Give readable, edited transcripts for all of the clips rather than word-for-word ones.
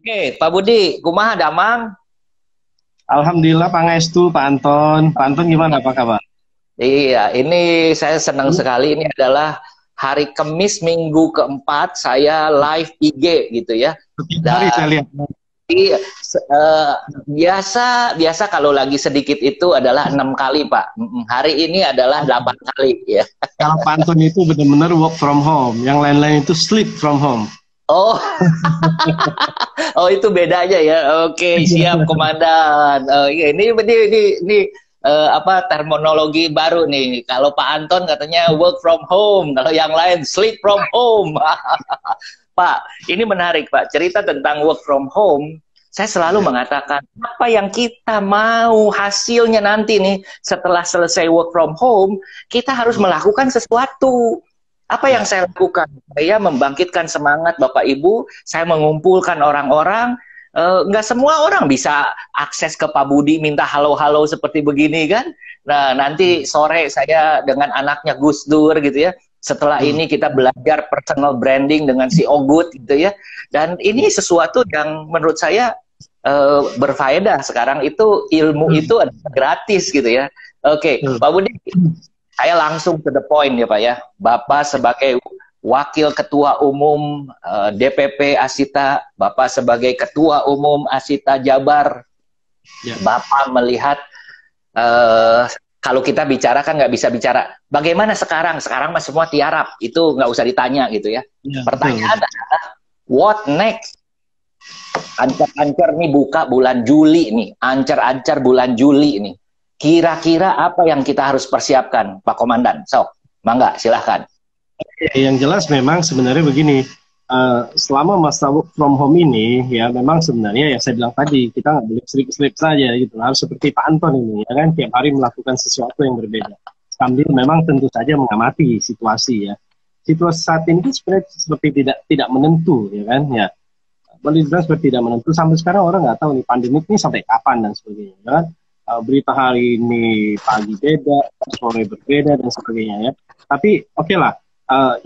Oke, Pak Budi, kumaha damang? Alhamdulillah Pangestu, Pak Anton. Pak Anton gimana, apa kabar? Iya, ini saya senang Hmm, sekali. Ini adalah hari Kamis minggu keempat saya live IG gitu ya. Setiap hari Dan saya lihat. iya, biasa biasa kalau lagi sedikit itu adalah 6 kali, Pak. Hari ini adalah 8 kali ya. Kalau Pak Anton itu benar-benar work from home, yang lain-lain itu sleep from home. Oh, oh itu bedanya ya. Oke, siap Komandan. Iya, ini apa terminologi baru nih. Kalau Pak Anton katanya work from home, kalau yang lain sleep from home. Pak, ini menarik Pak. Cerita tentang work from home. Saya selalu Ya. mengatakan apa yang kita mau hasilnya nanti nih setelah selesai work from home, kita harus melakukan sesuatu. Apa yang Ya. saya lakukan? Saya membangkitkan semangat Bapak Ibu, saya mengumpulkan orang-orang. Nggak semua orang bisa akses ke Pak Budi minta halo-halo seperti begini kan. Nah, nanti sore saya dengan anaknya Gus Dur gitu ya. Setelah Hmm. ini kita belajar personal branding dengan si Ogut gitu ya. Dan ini sesuatu yang menurut saya berfaedah. Sekarang itu ilmu Hmm. itu adalah gratis gitu ya. Oke, Hmm. Pak Budi, saya langsung to the point ya Pak ya. Bapak sebagai Wakil Ketua Umum DPP Asita, Bapak sebagai Ketua Umum Asita Jabar, Ya. Bapak melihat eh, kalau kita bicara kan nggak bisa bicara. Bagaimana sekarang? Sekarang mah semua tiarap, itu nggak usah ditanya gitu ya. Ya, betul. Pertanyaan adalah what next? Ancar-ancar nih buka bulan Juli nih, ancar-ancar bulan Juli nih. Kira-kira apa yang kita harus persiapkan, Pak Komandan? Sok, mangga, silahkan. Yang jelas memang sebenarnya begini, selama masa work from home ini, ya memang sebenarnya yang saya bilang tadi, kita nggak boleh selip-selip saja gitu. Harus seperti Pak Anton ini, ya kan, tiap hari melakukan sesuatu yang berbeda. Sambil memang tentu saja mengamati situasi ya. Situasi saat ini kan sebenarnya seperti tidak menentu, ya kan, ya. Boleh dibilang seperti tidak menentu. Sampai sekarang orang nggak tahu nih pandemi ini sampai kapan dan sebagainya, ya kan. Berita hari ini pagi beda, sore berbeda dan sebagainya ya. Tapi oke lah,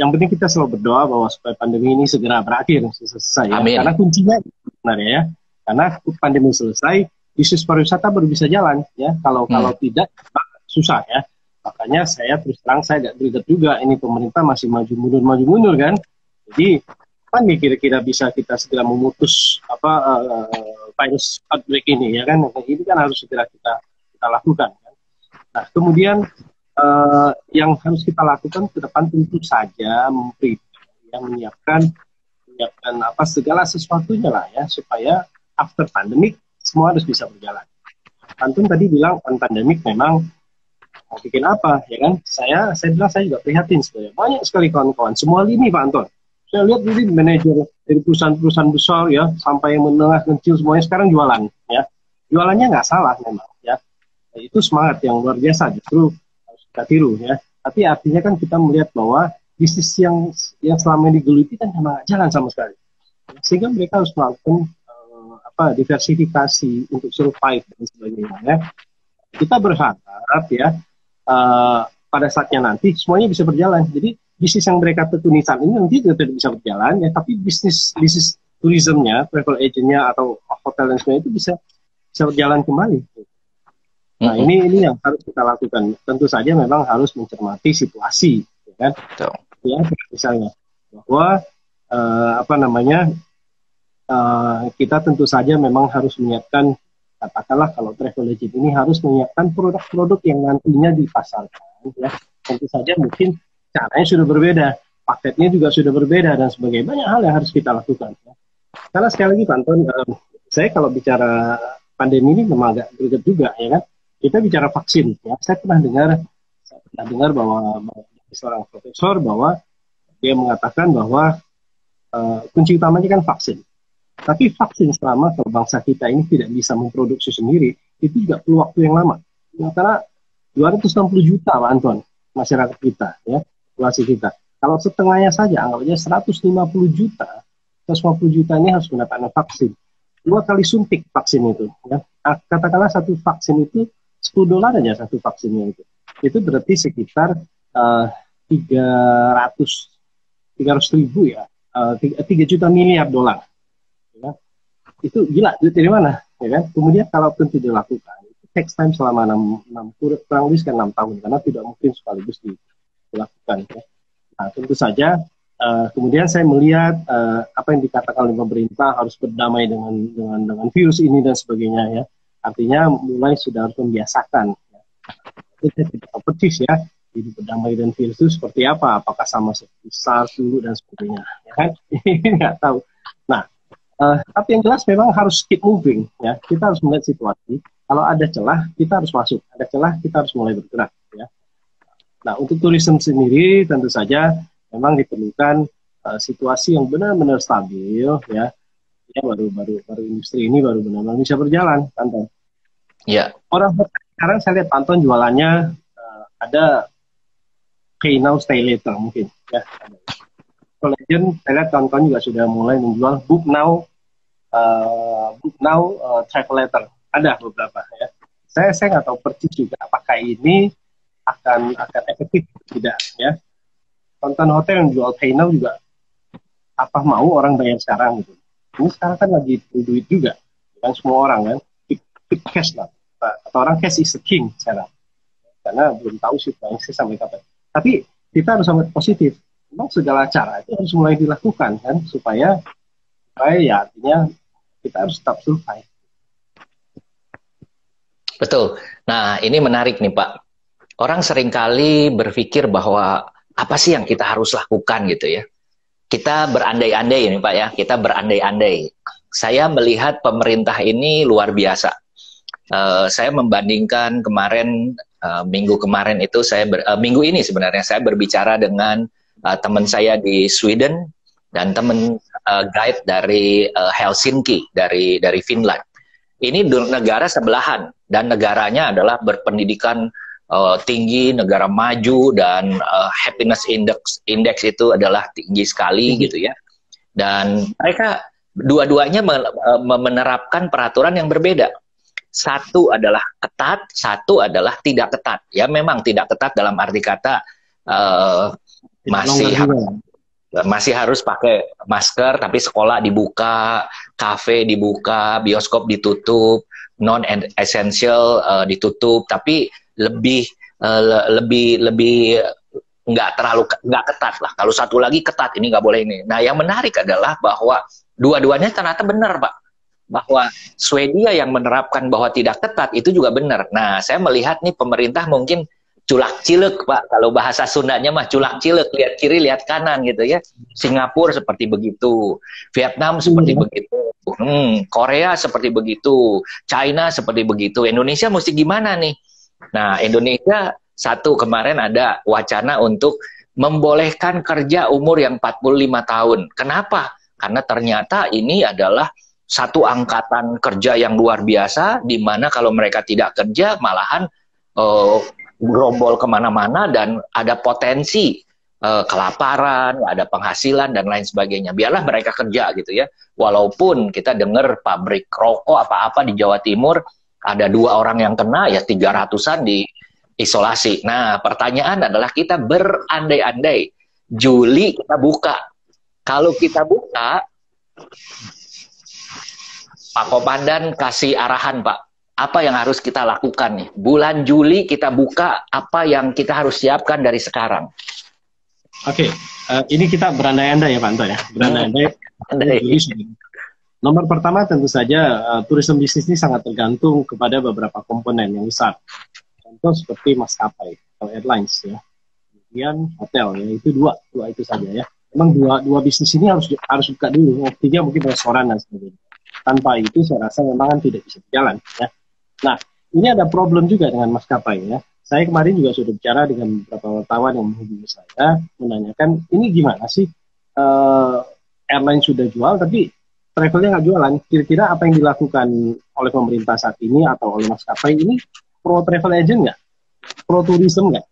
yang penting kita selalu berdoa bahwa supaya pandemi ini segera berakhir, selesai ya. Karena Amin. kuncinya sebenarnya ya, karena pandemi selesai, bisnis pariwisata baru bisa jalan ya. Kalau Hmm. tidak susah ya. Makanya saya terus terang saya agak greget juga ini pemerintah masih maju mundur kan. Jadi apa nih kira-kira bisa kita segera memutus apa virus outbreak ini ya kan? Ini kan harus segera kita lakukan. Kan? Nah kemudian yang harus kita lakukan ke depan tentu saja yang menyiapkan apa segala sesuatunya lah ya supaya after pandemic semua harus bisa berjalan. Antum tadi bilang on pandemic memang mau bikin apa ya kan? Saya bilang saya juga prihatin sebenarnya. Banyak sekali kawan-kawan semua lini Pak Anton. Saya lihat ini manajer dari perusahaan-perusahaan besar ya sampai yang menengah kecil semuanya sekarang jualan ya. Jualannya nggak salah memang ya. Itu semangat yang luar biasa justru harus kita tiru ya. Tapi artinya kan kita melihat bahwa bisnis yang selama ini digeluti kan memang nggak jalan sama sekali. Sehingga mereka harus melakukan apa diversifikasi untuk survive dan sebagainya ya. Kita berharap ya pada saatnya nanti semuanya bisa berjalan. Jadi bisnis yang mereka tekuni saat ini nanti juga tidak bisa berjalan ya, tapi bisnis bisnis turismenya, travel agentnya atau hotel dan sebagainya itu bisa berjalan kembali. Nah, Mm-mm. ini yang harus kita lakukan. Tentu saja memang harus mencermati situasi, ya kan? Tuh. Ya, misalnya bahwa apa namanya kita tentu saja memang harus menyiapkan, katakanlah kalau travel agent ini harus menyiapkan produk-produk yang nantinya dipasarkan, ya. Tentu saja mungkin caranya sudah berbeda, paketnya juga sudah berbeda dan sebagainya. Banyak hal yang harus kita lakukan. Ya. Karena sekali lagi, Pak Anton, saya kalau bicara pandemi ini memang agak greget juga, ya kan? Kita bicara vaksin, ya. Saya pernah dengar bahwa seorang profesor bahwa dia mengatakan bahwa kunci utamanya kan vaksin. Tapi vaksin selama kalau bangsa kita ini tidak bisa memproduksi sendiri, itu juga perlu waktu yang lama. Ya, karena 260 juta, Pak Anton, masyarakat kita, ya, populasi kita. Kalau setengahnya saja, anggap aja 150 juta, 150 juta ini harus mendapatkan vaksin. 2 kali suntik vaksin itu. Ya. Katakanlah satu vaksin itu $10 aja satu vaksinnya itu. Itu berarti sekitar 300 ribu ya, 3 juta miliar dolar. Ya. itu gila, duit dari mana, ya kan? Kemudian kalau tentu dilakukan, itu takes time selama 6 kurang lebih 6 tahun, karena tidak mungkin sekaligus dilakukan. Ya. Nah, tentu saja kemudian saya melihat apa yang dikatakan oleh pemerintah harus berdamai dengan virus ini dan sebagainya, ya. Artinya mulai sudah harus membiasakan. Ya. Itu saya tidak tahu persis ya, hidup berdamai dengan virus itu seperti apa? Apakah sama seperti SARS dulu dan sebagainya, ya kan? Ini nggak tahu. Nah, tapi yang jelas memang harus keep moving, ya. Kita harus melihat situasi. Kalau ada celah, kita harus masuk. Ada celah, kita harus mulai bergerak, ya. Nah, untuk turisme sendiri tentu saja memang diperlukan situasi yang benar-benar stabil, ya. Ya baru industri ini baru benar-benar bisa berjalan, Anton. Ya. Orang sekarang saya lihat Anton jualannya ada pay now stay later mungkin, ya. Legend, saya lihat kawan-kawan juga sudah mulai menjual book now travel letter. Ada beberapa, ya. Saya nggak tahu persis juga apakah ini akan efektif atau tidak, ya. Konten hotel yang jual pay now juga apa mau orang bayar sekarang gitu. Ini sekarang kan lagi duit juga, kan semua orang kan keep cash lah. Atau orang cash is the king sekarang. Karena belum tahu situasi sampai kapan. Tapi kita harus sangat positif. Memang segala cara itu harus mulai dilakukan kan supaya ya artinya kita harus tetap survive. Betul. Nah, ini menarik nih Pak. Orang seringkali berpikir bahwa apa sih yang kita harus lakukan gitu ya. Kita berandai-andai ini Pak ya, kita berandai-andai. Saya melihat pemerintah ini luar biasa. Saya membandingkan kemarin, minggu kemarin itu minggu ini sebenarnya saya berbicara dengan teman saya di Sweden dan teman guide dari Helsinki dari Finland. Ini negara sebelahan dan negaranya adalah berpendidikan tinggi, negara maju dan happiness index itu adalah tinggi sekali gitu ya. Dan mereka dua-duanya menerapkan peraturan yang berbeda. Satu adalah ketat, satu adalah tidak ketat. Ya memang tidak ketat dalam arti kata masih harus pakai masker, tapi sekolah dibuka, kafe dibuka, bioskop ditutup, non essential ditutup, tapi lebih nggak ketat lah. Kalau satu lagi ketat, ini nggak boleh ini. Nah, yang menarik adalah bahwa dua-duanya ternyata benar, Pak. Bahwa Swedia yang menerapkan bahwa tidak ketat itu juga benar. Nah, saya melihat nih pemerintah mungkin culak-cilek, Pak. Kalau bahasa Sundanya mah culak-cilek, lihat kiri, lihat kanan gitu ya. Singapura seperti begitu, Vietnam seperti begitu, Korea seperti begitu, China seperti begitu. Indonesia mesti gimana nih? Nah, Indonesia satu kemarin ada wacana untuk membolehkan kerja umur yang 45 tahun. Kenapa? Karena ternyata ini adalah satu angkatan kerja yang luar biasa, di mana kalau mereka tidak kerja malahan gerombol kemana-mana dan ada potensi kelaparan, ada penghasilan dan lain sebagainya. Biarlah mereka kerja gitu ya. Walaupun kita dengar pabrik rokok apa-apa di Jawa Timur ada 2 orang yang kena, ya 300-an di isolasi. Nah, pertanyaan adalah kita berandai-andai Juli kita buka. Kalau kita buka, Pak Komandan kasih arahan, Pak. Apa yang harus kita lakukan nih? Bulan Juli kita buka, apa yang kita harus siapkan dari sekarang? Oke, ini kita berandai-andai ya Pak Anto ya. Berandai-andai. Nomor pertama tentu saja tourism bisnis ini sangat tergantung kepada beberapa komponen yang besar. Contoh seperti maskapai atau airlines ya. Kemudian hotel ya, itu dua itu saja ya. Memang dua bisnis ini harus buka dulu. Ketiga mungkin restoran dan sebagainya. Tanpa itu saya rasa memang tidak bisa berjalan ya. Nah, ini ada problem juga dengan maskapai ya. Saya kemarin juga sudah bicara dengan beberapa wartawan yang menghubungi saya menanyakan ini gimana sih airline sudah jual tapi travelnya nggak jualan. Kira-kira apa yang dilakukan oleh pemerintah saat ini atau oleh maskapai ini pro travel agent nggak? Pro tourism nggak?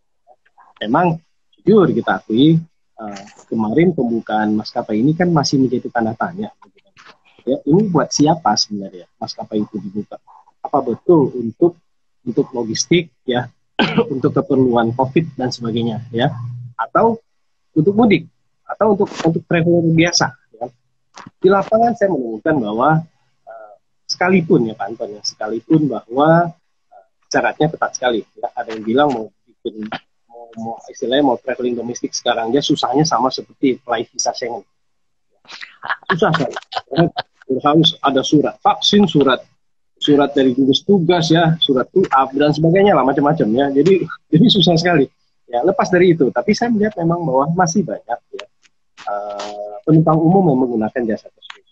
Memang jujur kita akui kemarin pembukaan maskapai ini kan masih menjadi tanda tanya. Ya, ini buat siapa sebenarnya maskapai itu dibuka? Apa betul untuk logistik ya, untuk keperluan COVID dan sebagainya ya, atau untuk mudik, atau untuk travel biasa? Ya. Di lapangan saya menemukan bahwa sekalipun ya Pak Anton, ya, sekalipun bahwa syaratnya ketat sekali. Ya. Ada yang bilang mau bikin istilahnya mau traveling domestik sekarang dia susahnya sama seperti apply visa Schengen. Susah sekali. Harus ada surat vaksin, surat dari gugus tugas ya, surat up dan sebagainya lah macam-macam ya. Jadi susah sekali. Ya lepas dari itu, tapi saya melihat memang bahwa masih banyak ya penumpang umum yang menggunakan jasa tersebut.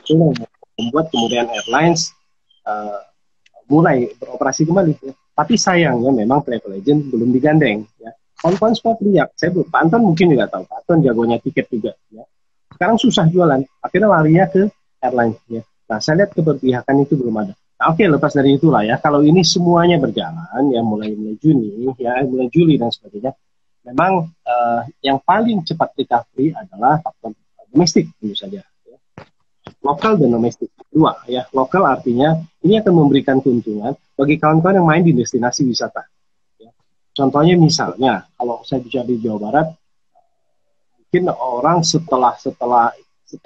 Itu yang membuat kemudian airlines mulai beroperasi kembali. Ya. Tapi sayangnya memang travel agent belum digandeng. Ya. Kawan-kawan semua teriak. Saya belum. Pak Anton mungkin juga tahu. Pak Anton jagonya tiket juga. Ya. Sekarang susah jualan. Akhirnya larinya ke airlines. Ya. Nah, saya lihat keberpihakan itu belum ada. Nah, oke, lepas dari itulah ya. Kalau ini semuanya berjalan, ya mulai Juni, ya mulai Juli dan sebagainya. Memang yang paling cepat recovery adalah faktor domestik tentu saja. Ya. Lokal dan domestik. Dua ya. Lokal artinya ini akan memberikan keuntungan bagi kawan-kawan yang main di destinasi wisata. Ya. Contohnya misalnya, kalau saya bicara di Jawa Barat, mungkin orang setelah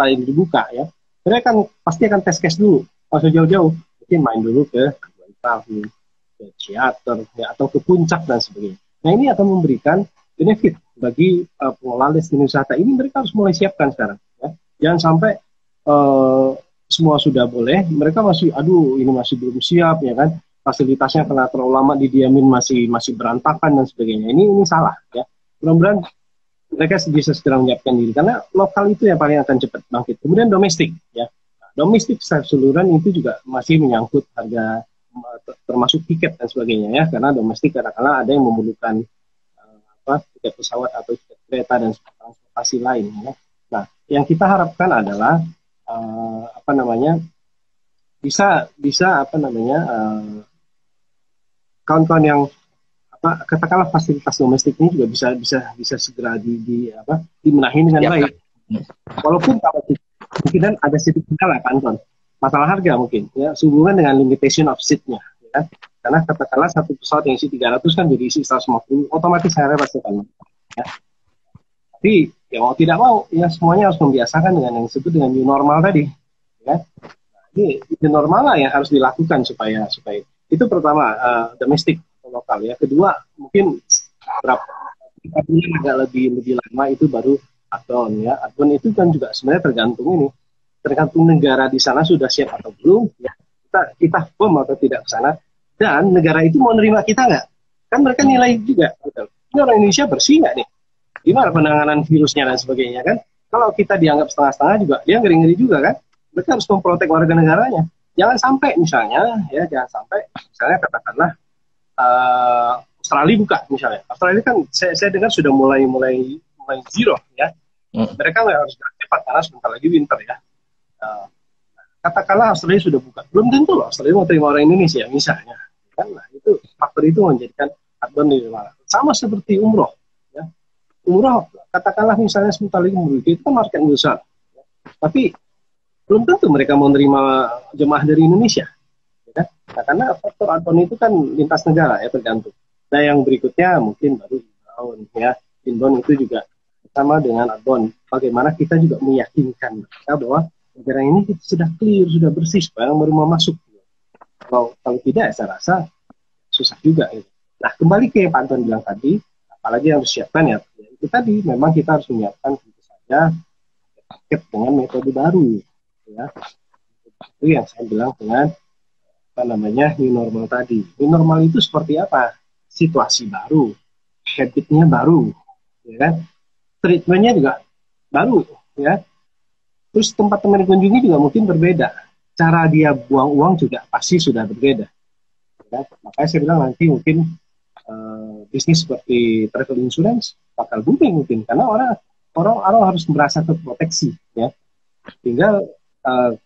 ini dibuka ya, mereka pasti akan tes cash dulu, pas jauh-jauh, mungkin main dulu ke travel, ke teater, ya, atau ke puncak dan sebagainya. Nah ini akan memberikan benefit bagi pengelola destinasi wisata. Ini mereka harus mulai siapkan sekarang. Ya. Jangan sampai semua sudah boleh, mereka masih, aduh ini masih belum siap, ya kan? Fasilitasnya karena terlalu lama didiamin masih berantakan dan sebagainya. Ini salah, ya. Mudah-mudahan mereka bisa segera menyiapkan diri karena lokal itu yang paling akan cepat bangkit. Kemudian domestik, ya, domestik secara keseluruhan itu juga masih menyangkut harga termasuk tiket dan sebagainya ya, karena domestik kadang-kadang ada yang memerlukan tiket pesawat atau tiket kereta dan transportasi lain. Ya. Nah, yang kita harapkan adalah bisa kawan-kawan yang katakanlah fasilitas domestik ini juga bisa segera dimenahi dengan baik. Walaupun kalau mungkin ada sedikit kendala Pak Anton, masalah harga mungkin ya, sehubungan dengan limitation of seat-nya ya. Karena katakanlah satu pesawat yang isi 300 kan jadi isi 150, otomatis saya pasti akan ya. Tapi ya mau tidak mau ya semuanya harus membiasakan dengan yang disebut dengan new normal tadi ya. Nah, ini new normal lah yang harus dilakukan supaya itu pertama domestik lokal ya. Kedua mungkin berapa bulan agak lebih lama itu baru add-on ya. Add-on itu kan juga sebenarnya tergantung negara di sana sudah siap atau belum ya. Kita bom atau tidak ke sana dan negara itu mau nerima kita nggak, kan mereka nilai juga betul. Ini orang Indonesia bersih nggak nih, gimana penanganan virusnya dan sebagainya kan. Kalau kita dianggap setengah-setengah juga dia ngeri-ngeri juga kan. Mereka harus memprotek warga negaranya. Jangan sampai misalnya katakanlah Australia buka misalnya. Australia kan saya dengar sudah mulai zero ya. Mereka nggak harus cepat karena sebentar lagi winter ya. Katakanlah Australia sudah buka, belum tentu loh Australia mau terima orang Indonesia misalnya. Kan, nah, itu faktor itu menjadikan add-on di mana. Sama seperti umroh. Ya. Umroh katakanlah misalnya sebentar lagi memiliki itu kan market besar. Ya. Tapi belum tentu mereka mau menerima jemaah dari Indonesia. Ya. Nah, karena faktor add-on itu kan lintas negara ya tergantung. Nah yang berikutnya mungkin baru inbound ya. Inbound itu juga sama dengan add-on. Bagaimana kita juga meyakinkan mereka bahwa negara ini sudah clear, sudah bersih, supaya baru mau masuk. Kalau tidak, saya rasa susah juga. Ya. Nah, kembali ke yang Pak Anton bilang tadi, apalagi yang harus siapkan ya, itu tadi memang kita harus menyiapkan tentu saja paket dengan metode baru. Ya. Itu yang saya bilang dengan new normal tadi. New normal itu seperti apa? Situasi baru, habitnya baru, ya kan? Treatmentnya juga baru, ya. Terus tempat-tempat dikunjungi juga mungkin berbeda. Cara dia buang uang juga pasti sudah berbeda. Ya, makanya saya bilang nanti mungkin bisnis seperti travel insurance bakal booming mungkin karena orang harus merasa terproteksi. Ya. Tinggal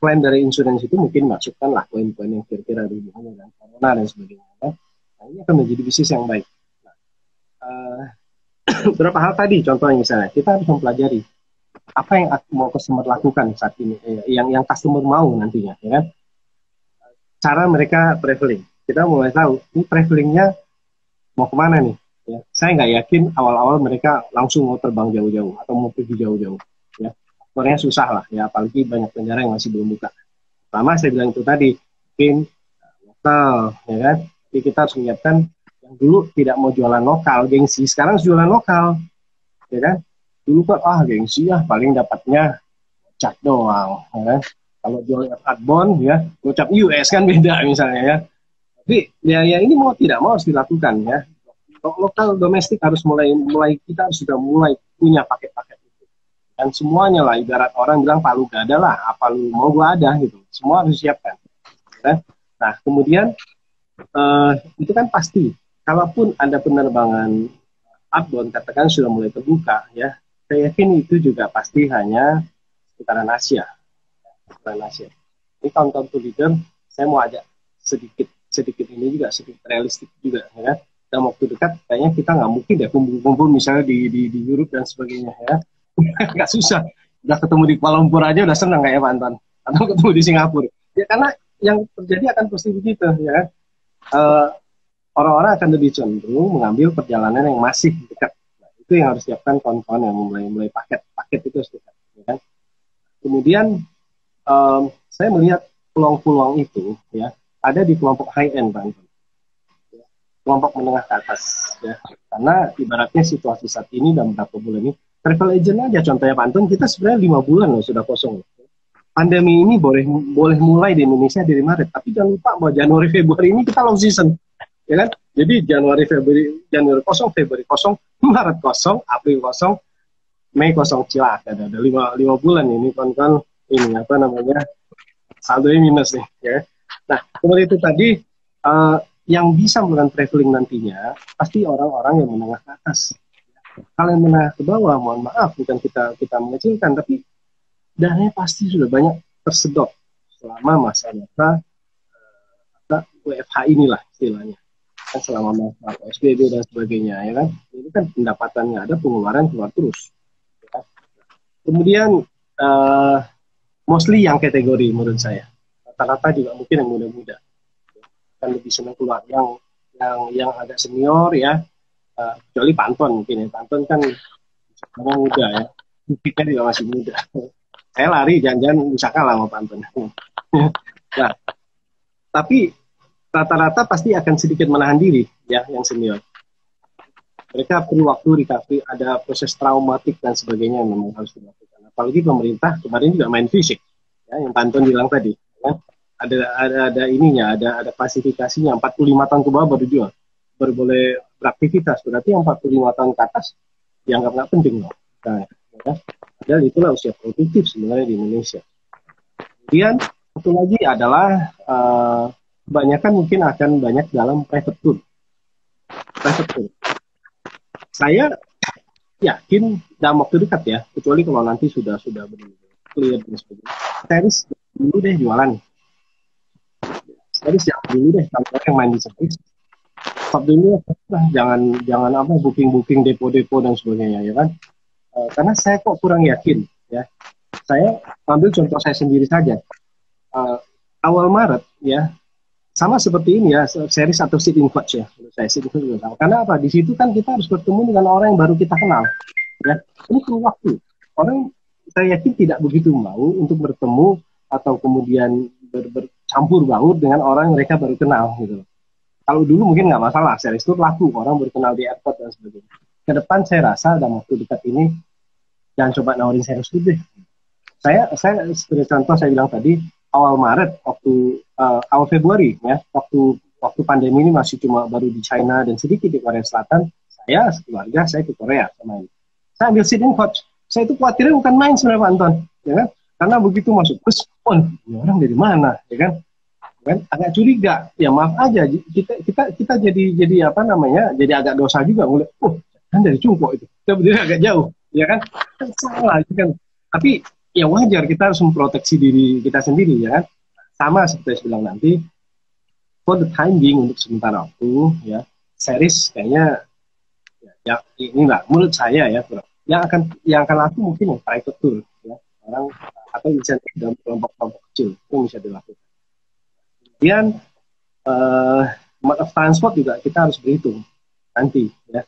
klaim dari insurance itu mungkin masukkanlah poin-poin yang kira-kira hubungannya dengan corona dan sebagainya. Ya. Nah, ini akan menjadi bisnis yang baik. Nah, beberapa hal tadi contohnya misalnya kita harus mempelajari apa yang mau customer lakukan saat ini, yang customer mau nantinya, ya kan? Cara mereka traveling, kita mulai tahu ini travelingnya mau kemana nih? Ya, saya nggak yakin awal-awal mereka langsung mau terbang jauh-jauh atau mau pergi jauh-jauh. Ya, sebenarnya susah lah, ya apalagi banyak negara yang masih belum buka. Pertama saya bilang itu tadi, mungkin lokal, ya kan? Jadi kita harus menyiapkan yang dulu tidak mau jualan lokal, gengsi, sekarang jualan lokal, ya kan? Dulu kan gengsi ya paling dapatnya cat doang, ya kan? Kalau jual outbound ya, gocap US kan beda misalnya ya. Tapi ya ini mau tidak mau harus dilakukan ya. Lokal domestik harus mulai kita harus sudah mulai punya paket-paket itu. Dan semuanya lah, ibarat orang bilang palu gak ada lah, apa lu mau gua ada gitu. Semua harus disiapkan. Ya. Nah kemudian itu kan pasti. Kalaupun ada penerbangan outbound katakan sudah mulai terbuka ya, saya yakin itu juga pasti hanya sekitaran Asia. Ini tahun-tahun to leader, saya mau ajak sedikit ini juga sedikit realistik juga ya. Dalam waktu dekat kayaknya kita nggak mungkin ya kumpul-kumpul misalnya di Europe dan sebagainya ya. Nggak susah. Udah ketemu di Kuala Lumpur aja udah senang kayak Pak Anton. Atau ketemu di Singapura. Ya karena yang terjadi akan pasti begitu ya. Orang-orang akan lebih cenderung mengambil perjalanan yang masih dekat. Nah, itu yang harus siapkan kawan-kawan yang mulai paket itu harus dekat. Ya kan? Kemudian saya melihat peluang-peluang itu ya ada di kelompok high end Pak Anton. Kelompok menengah ke atas ya. Karena ibaratnya situasi saat ini dan beberapa bulan ini travel agent aja contohnya Pak Anton, kita sebenarnya 5 bulan loh sudah kosong. Pandemi ini boleh mulai di Indonesia dari Maret, tapi jangan lupa bahwa Januari Februari ini kita low season. Ya kan? Jadi Januari kosong, Februari kosong, Maret kosong, April kosong, Mei kosong, cilaka ada 5 bulan ini kan ini apa namanya saldonya minus nih ya. Nah kemudian itu tadi yang bisa melakukan traveling nantinya pasti orang-orang yang menengah ke atas. Kalau yang menengah ke bawah, mohon maaf bukan kita mengecilkan, tapi dananya pasti sudah banyak tersedot selama masa-masa WFH inilah istilahnya. Kan selama masa PSBB dan sebagainya ya kan. Ini kan pendapatannya ada, pengeluaran keluar terus. Ya. Kemudian mostly yang kategori menurut saya. Rata-rata juga mungkin yang muda-muda. Kan lebih senang keluar yang agak senior ya, kecuali Panton mungkin ya. Panton kan orang muda ya, pikirnya juga masih muda. Saya lari jangan-jangan bisa kalah sama Panton. Nah, tapi rata-rata pasti akan sedikit menahan diri ya yang senior. Mereka perlu waktu recovery, ada proses traumatik dan sebagainya yang memang harus dilakukan. Apalagi pemerintah kemarin juga main fisik, ya, yang Panton bilang tadi. Ya. Ada ininya, ada klasifikasinya 45 tahun ke bawah baru boleh beraktivitas. Berarti yang 45 tahun ke atas dianggap nggak penting loh. Nah, ya. Padahal itulah usia produktif sebenarnya di Indonesia. Kemudian satu lagi adalah kebanyakan mungkin akan banyak dalam private tour. Saya yakin dalam waktu dekat ya, kecuali kalau nanti sudah benar-benar clear dan sebagainya. Series dulu deh jualan. Series yang dulu deh kalau yang main di series. Stop dulu jangan apa booking depo dan sebagainya ya kan. Karena saya kok kurang yakin ya. Saya ambil contoh saya sendiri saja. Awal Maret ya, sama seperti ini ya, series atau sit-in coach ya. Saya sit-in coach juga sama. Karena apa? Di situ kan kita harus bertemu dengan orang yang baru kita kenal. Ya, ini perlu waktu. Orang saya yakin tidak begitu mau untuk bertemu atau kemudian bercampur baur dengan orang yang mereka baru kenal gitu. Kalau dulu mungkin nggak masalah, series tour laku, orang baru kenal di airport dan sebagainya. Ke depan saya rasa dalam waktu dekat ini jangan coba nawarin series tour deh. Saya sebagai contoh saya bilang tadi awal Maret awal Februari ya waktu pandemi ini masih cuma baru di China dan sedikit di Korea Selatan, saya sekeluarga saya ke Korea sama ini. Saya ambil sit-in coach. Saya itu khawatirnya bukan main sebenarnya Pak Anton, ya kan? Karena begitu masuk terus, ini orang dari mana, ya kan? Agak curiga. Ya maaf aja, kita jadi apa namanya? Jadi agak dosa juga ngeliat, kan dari Cungko itu. Kita berdiri agak jauh, ya kan? Kan salah, kan? Tapi ya wajar kita harus memproteksi diri kita sendiri, ya kan? Sama seperti saya bilang nanti, for the time being untuk sementara waktu, ya series kayaknya ya ini enggak menurut saya ya yang akan laku mungkin yang private tour ya orang atau insentif dalam kelompok kecil itu bisa dilakukan. Kemudian mode of transport juga kita harus berhitung nanti ya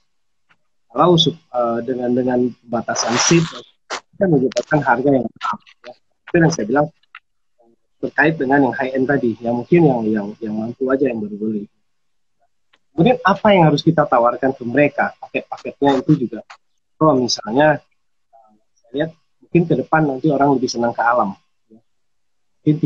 kalau dengan batasan seat kita menyebabkan harga yang mahal ya. Itu yang saya bilang terkait dengan yang high end tadi, yang mungkin yang mampu aja yang baru beli. Kemudian apa yang harus kita tawarkan ke mereka? Paket-paketnya itu juga. Kalau misalnya saya lihat mungkin ke depan nanti orang lebih senang ke alam, ya. Mungkin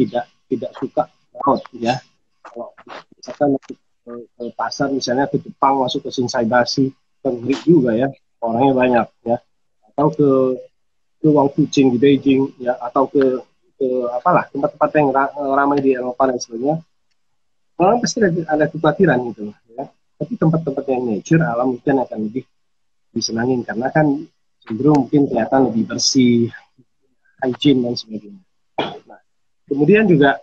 tidak suka laut, ya. Kalau misalkan ke pasar misalnya ke Jepang masuk ke Shinsaibashi, kan ngeri juga ya, orangnya banyak ya. Atau ke Wang Fucing di Beijing ya, atau ke apalah tempat-tempat yang ramai di Eropa dan sebagainya, orang pasti ada kekhawatiran gitu ya. Tapi tempat-tempat yang nature alam mungkin akan lebih disenangin karena kan cenderung mungkin kelihatan lebih bersih, hygiene dan sebagainya. Nah, kemudian juga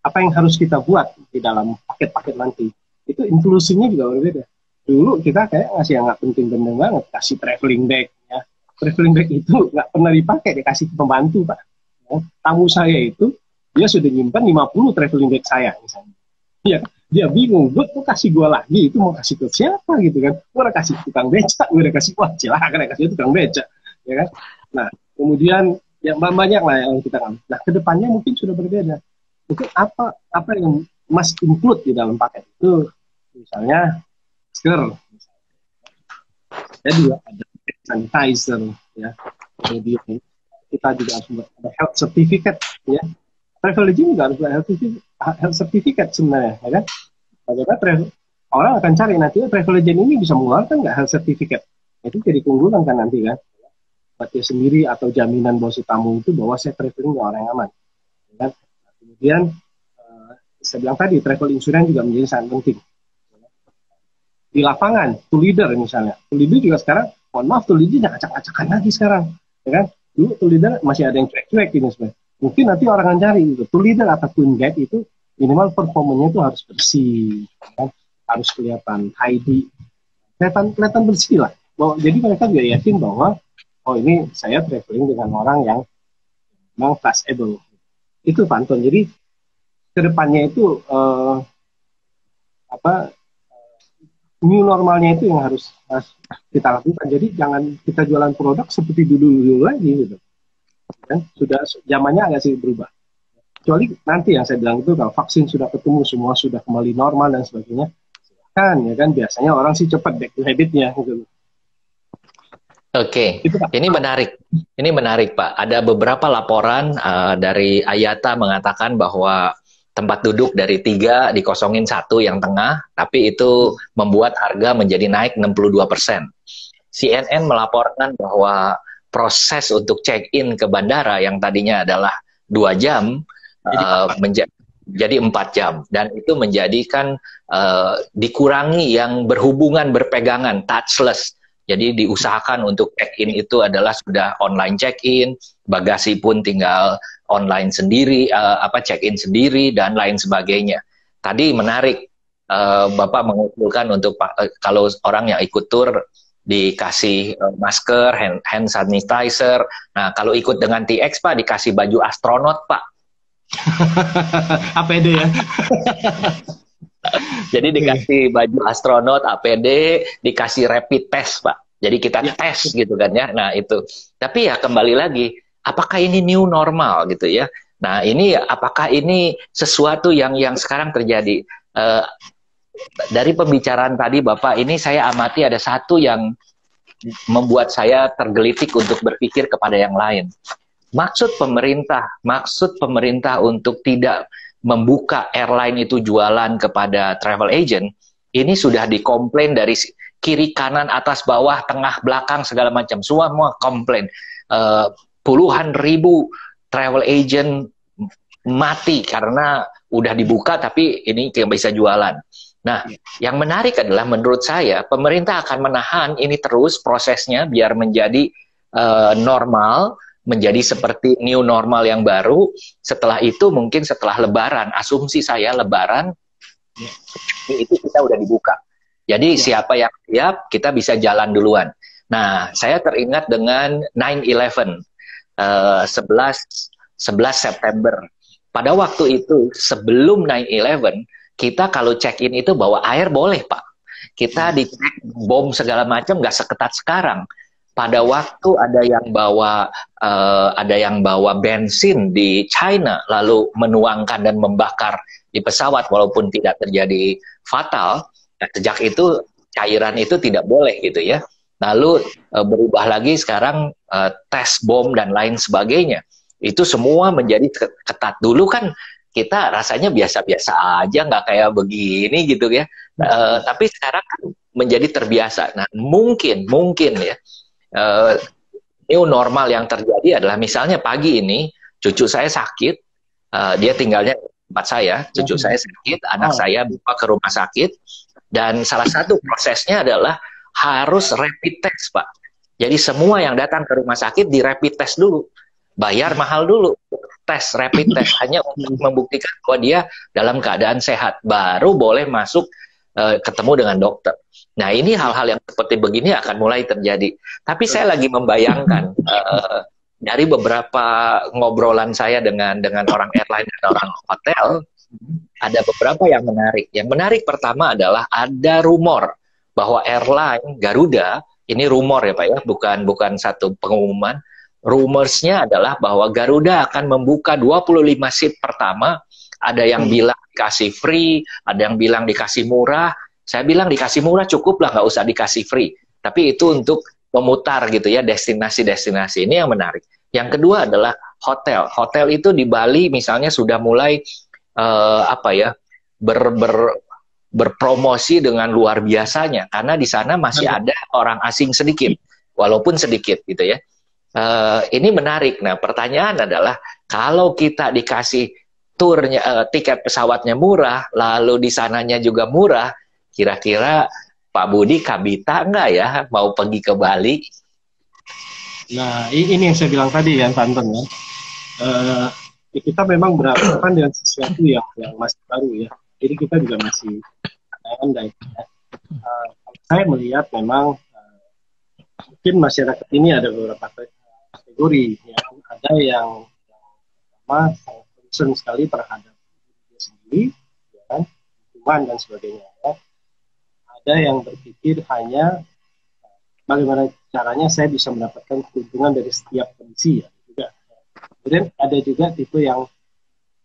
apa yang harus kita buat di dalam paket-paket nanti itu inklusinya juga berbeda. Dulu kita kayak ngasih yang nggak penting-penting banget, kasih traveling bag ya. Traveling bag itu nggak pernah dipakai, dikasih ke pembantu Pak. Ya, tamu saya itu dia sudah nyimpan 50 traveling bag saya misalnya. Ya, dia bingung, gue tuh kasih gue lagi, itu mau kasih ke siapa gitu kan? Gue udah kasih tukang beca, gue udah kasih, wah silakan kasih tukang beca, ya kan? Nah, kemudian ya banyak lah yang kita kan. Nah, kedepannya mungkin sudah berbeda. Mungkin apa yang must include di dalam paket itu, misalnya masker, jadi ada sanitizer, ya. Kemudian kita juga harus ada health certificate, ya. Travel agent juga harus health certificate sebenarnya, ya kan? Bagaimana orang akan cari nanti travel agent ini bisa mengeluarkan nggak health certificate? Itu jadi keunggulan kan nanti kan? Buat dia sendiri atau jaminan bahwa si tamu itu bahwa saya traveling ke orang yang aman. Ya kan? Nah, kemudian saya bilang tadi travel insurance juga menjadi sangat penting. Di lapangan, tour leader misalnya, tour leader juga sekarang, mohon maaf, tour leader jangan acak-acakan lagi sekarang, ya kan? Dulu tour leader masih ada yang cuek-cuek gitu sebenarnya. Mungkin nanti orang akan cari itu tour leader atau tour guide itu minimal performanya itu harus bersih, kan? Harus kelihatan tidy, kelihatan bersih lah. Jadi mereka juga yakin bahwa oh ini saya traveling dengan orang yang memang trustable. Itu Pak Anton. Jadi kedepannya itu new normalnya itu yang harus kita lakukan. Jadi jangan kita jualan produk seperti dulu lagi gitu. Kan sudah zamannya agak sih berubah. Kecuali nanti yang saya bilang itu kalau vaksin sudah ketemu, semua sudah kembali normal dan sebagainya, kan ya kan biasanya orang sih cepat back to habitnya gitu. Oke, ini menarik. Ini menarik Pak. Ada beberapa laporan dari Ayata mengatakan bahwa tempat duduk dari 3 dikosongin 1 yang tengah, tapi itu membuat harga menjadi naik 62%. CNN melaporkan bahwa proses untuk check-in ke bandara yang tadinya adalah 2 jam menjadi 4 jam, dan itu menjadikan dikurangi yang berhubungan berpegangan, touchless. Jadi diusahakan untuk check-in itu adalah sudah online check-in, bagasi pun tinggal online sendiri, check-in sendiri dan lain sebagainya. Tadi menarik, Bapak mengusulkan untuk kalau orang yang ikut tur dikasih masker, hand sanitizer. Nah, kalau ikut dengan TX Pak dikasih baju astronot Pak. APD ya. Jadi dikasih baju astronot, APD, dikasih rapid test Pak. Jadi kita tes gitu kan ya. Nah itu. Tapi ya kembali lagi, apakah ini new normal gitu ya? Nah ini apakah ini sesuatu yang sekarang terjadi? Dari pembicaraan tadi Bapak ini saya amati ada satu yang membuat saya tergelitik untuk berpikir kepada yang lain. Maksud pemerintah untuk tidak membuka airline itu jualan kepada travel agent, ini sudah dikomplain dari kiri, kanan, atas, bawah, tengah, belakang, segala macam. Semua komplain. Puluhan ribu travel agent mati karena udah dibuka tapi ini tidak bisa jualan. Nah, yang menarik adalah menurut saya pemerintah akan menahan ini terus prosesnya biar menjadi normal, menjadi seperti new normal yang baru. Setelah itu mungkin setelah Lebaran, asumsi saya Lebaran itu kita udah dibuka. Jadi siapa yang siap kita bisa jalan duluan. Nah, saya teringat dengan 9/11, 11 September. Pada waktu itu sebelum 9/11 kita kalau check-in itu bawa air boleh Pak. Kita dicek bom segala macam nggak seketat sekarang. pada waktu ada yang bawa bensin di China lalu menuangkan dan membakar di pesawat walaupun tidak terjadi fatal. Nah, sejak itu cairan itu tidak boleh gitu ya. Lalu berubah lagi sekarang tes bom dan lain sebagainya. Itu semua menjadi ketat. Dulu kan kita rasanya biasa-biasa aja, nggak kayak begini gitu ya. Tapi sekarang kan menjadi terbiasa. Nah, mungkin ya, new normal yang terjadi adalah misalnya pagi ini cucu saya sakit, dia tinggalnya di tempat saya, cucu saya sakit, anak saya bawa ke rumah sakit, dan salah satu prosesnya adalah harus rapid test, Pak. Jadi semua yang datang ke rumah sakit di rapid test dulu, bayar mahal dulu, tes rapid test hanya untuk membuktikan bahwa dia dalam keadaan sehat, baru boleh masuk ketemu dengan dokter. Nah, ini hal-hal yang seperti begini akan mulai terjadi. Tapi saya lagi membayangkan dari beberapa ngobrolan saya dengan orang airline dan orang hotel, ada beberapa yang menarik. Yang menarik pertama adalah ada rumor bahwa airline Garuda, ini rumor ya Pak ya, bukan satu pengumuman. Rumorsnya adalah bahwa Garuda akan membuka 25 seat pertama. Ada yang bilang dikasih free, ada yang bilang dikasih murah. Saya bilang dikasih murah cukup lah, nggak usah dikasih free. Tapi itu untuk memutar gitu ya, destinasi-destinasi. Ini yang menarik. Yang kedua adalah hotel. Hotel itu di Bali misalnya sudah mulai berpromosi dengan luar biasanya. Karena di sana masih ada orang asing sedikit, walaupun sedikit gitu ya. Ini menarik. Nah, pertanyaan adalah kalau kita dikasih turnya, tiket pesawatnya murah, lalu di sananya juga murah, kira-kira Pak Budi kabita nggak ya mau pergi ke Bali? Nah, ini yang saya bilang tadi ya, Tanten ya. Kita memang berhadapan dengan sesuatu yang masih baru ya. Jadi kita juga masih andai-andai. Ya. Saya melihat memang mungkin masyarakat ini ada beberapa kategori. Ya. Ada yang sangat concern sekali terhadap diri sendiri, ya kan, lingkungan dan sebagainya. Ya. Ada yang berpikir hanya bagaimana caranya saya bisa mendapatkan keuntungan dari setiap kondisi ya juga. Kemudian ada juga tipe yang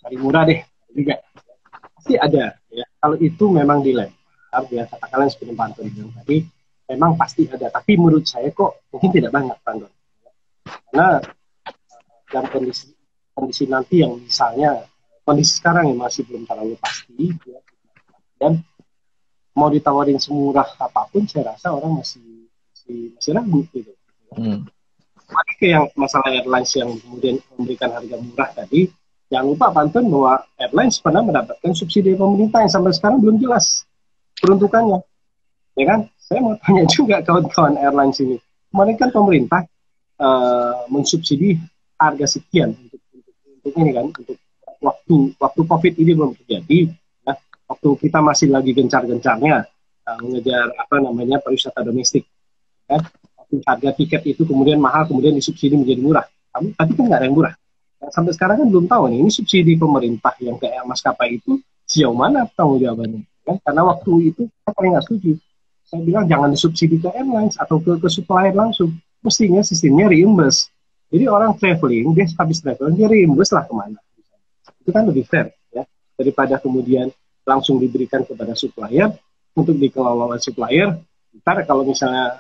cari murah deh juga. Pasti ada ya. Kalau itu memang dilempar ya, katakanlah seperti Pak Anton bilang tadi, memang pasti ada. Tapi menurut saya kok mungkin tidak banyak, Pak Anton. Karena dalam kondisi nanti yang misalnya kondisi sekarang yang masih belum terlalu pasti ya, dan mau ditawarin semurah apapun saya rasa orang masih ragu gitu. Lagi ke yang masalah airlines yang kemudian memberikan harga murah tadi, jangan lupa Pak Anton bahwa airlines pernah mendapatkan subsidi pemerintah yang sampai sekarang belum jelas peruntukannya, ya kan? Saya mau tanya juga kawan-kawan airlines ini, kemarin kan pemerintah mensubsidi harga sekian untuk ini kan, untuk waktu COVID ini belum terjadi, ya, waktu kita masih lagi gencar-gencarnya mengejar pariwisata domestik, kan? Waktu harga tiket itu kemudian mahal, kemudian disubsidi menjadi murah. Tapi kan nggak ada yang murah. Nah, sampai sekarang kan belum tahu nih, ini subsidi pemerintah yang kayak maskapai itu sejauh mana tanggung jawabannya? Kan? Karena waktu itu saya paling nggak setuju. Saya bilang jangan disubsidi ke airlines atau ke supplier langsung. Mestinya sistemnya reimburse. Jadi orang traveling, dia habis traveling, dia reimburse lah kemana. Itu kan lebih fair, ya, daripada kemudian langsung diberikan kepada supplier untuk dikelola oleh supplier. Ntar kalau misalnya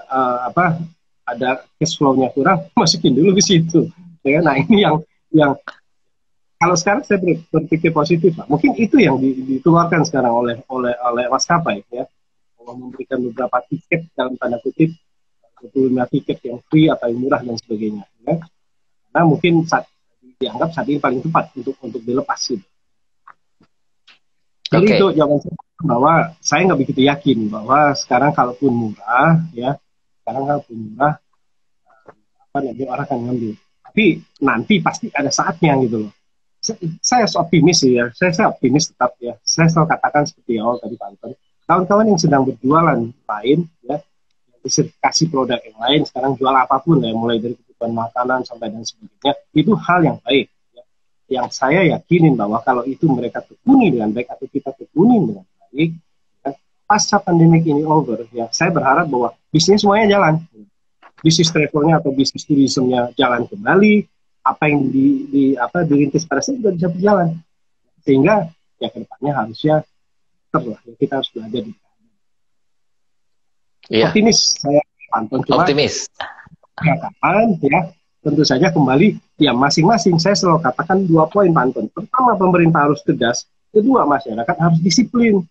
ada cash flow-nya kurang, masukin dulu ke situ. Ya, nah ini yang kalau sekarang saya berpikir positif, Pak. Mungkin itu yang dikeluarkan sekarang oleh maskapai, ya, memberikan beberapa tiket dalam tanda kutip 25 tiket yang free atau yang murah dan sebagainya. Ya. Karena mungkin dianggap saat ini paling tepat untuk dilepas gitu. Jadi itu jawaban saya, bahwa saya nggak begitu yakin bahwa sekarang kalaupun murah, ya, orang akan ngambil. Tapi nanti pasti ada saatnya gitu loh. Saya optimis ya, saya optimis tetap ya. Saya selalu katakan seperti awal tadi Pak Anton, kawan-kawan yang sedang berjualan lain, ya, disertifikasi produk yang lain, sekarang jual apapun ya, mulai dari kebutuhan makanan sampai dan sebagainya, itu hal yang baik. Ya. Yang saya yakinin bahwa kalau itu mereka tekuni dengan baik atau kita tekuni dengan baik, ya, pasca pandemik ini over, ya, saya berharap bahwa bisnis semuanya jalan. bisnis travelnya atau bisnis turismenya jalan kembali, apa yang dirintis pada saat juga bisa berjalan. Sehingga ya kedepannya harusnya kita harus belajar di optimis saya Anton, cuma optimis. Kapan ya tentu saja kembali ya masing-masing. Saya selalu katakan 2 poin Pak Anton. Pertama, pemerintah harus tegas. Kedua, masyarakat harus disiplin.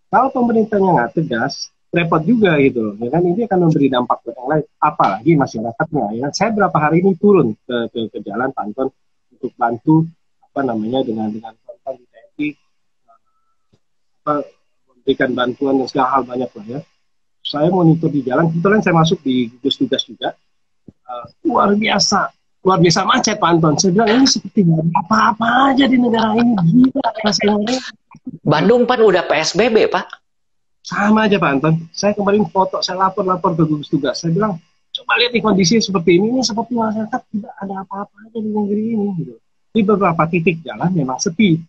Kalau pemerintahnya nggak tegas, repot juga gitu. Ya kan, ini akan memberi dampak buat yang lain. Apalagi masyarakatnya. Ya. Saya berapa hari ini turun ke jalan Pak Anton untuk bantu dengan teman-teman di TNI memberikan bantuan dan segala hal banyak lah ya. Saya monitor di jalan. Kebetulan saya masuk di gugus tugas juga. Luar biasa macet Pak Anton. Saya bilang ini seperti apa-apa aja di negara ini, gila rasanya. Bandung kan udah PSBB Pak. Sama aja Pak Anton. Saya kemarin foto, saya lapor ke gugus tugas. Saya bilang coba lihat nih kondisi seperti ini seperti masyarakat tidak ada apa-apa aja di negeri ini. Gitu. Di beberapa titik jalan memang sepi,